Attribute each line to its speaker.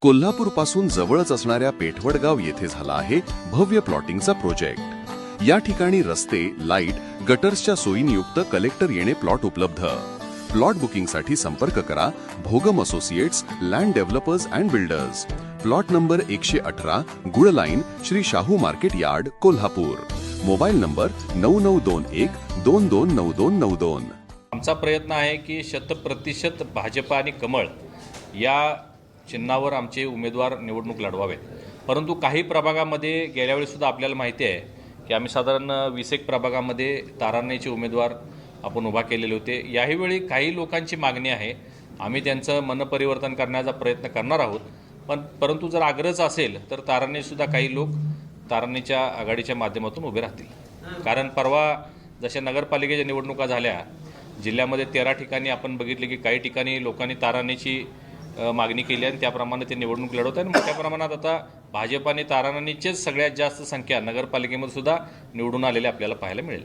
Speaker 1: कोल्हापूरपासून जवळच असणाऱ्या पेठवडगाव येथे झाला आहे भव्य प्लॉटिंगचा प्रोजेक्ट। या ठिकाणी रस्ते, लाईट, गटर्सच्या सोयीनियुक्त कलेक्टर येणे प्लॉट उपलब्ध। प्लॉट बुकिंगसाठी संपर्क करा Bhogam associates, land developers and builders. Plot number 118, गुळ line, Shri Shahu market yard, Kolhapur. Mobile number 9921229292।
Speaker 2: आमचा प्रयत्न आहे की 100% भाजपा आणि कमळ या चिन्हावर आमचे उमेदवार निवडणूक लढवावेत। परंतु काही प्रभागामध्ये गेल्या वेळी सुद्धा आपल्याला माहिती आहे की आम्ही साधारण 20 प्रभागामध्ये तारांण्याचे उमेदवार आपण उभा केलेले होते। याही वेळी काही लोकांची मागणी आहे, आम्ही त्यांचं मनपरिवर्तन करण्याचा प्रयत्न करणार आहोत। परंतु जर आग्रह असेल तर तारांनी सुद्धा काही लोक तारांनीच्या आघाडीच्या माध्यमातून उभे राहतील। कारण परवा जशा नगरपालिकेच्या निवडणुका झाल्या, जिल्ह्यामध्ये 13 ठिकाणी आपण बघितले की काही ठिकाणी लोकांनी तारांनीची मागणी केली आणि त्याप्रमाणे ते निवडणूक लढवत आहे। मोठ्या प्रमाणात आता भाजप आणि तारांनीचेच सगळ्यात जास्त संख्या नगरपालिकेमध्ये सुद्धा निवडून आलेले आपल्याला पाहायला मिळेल।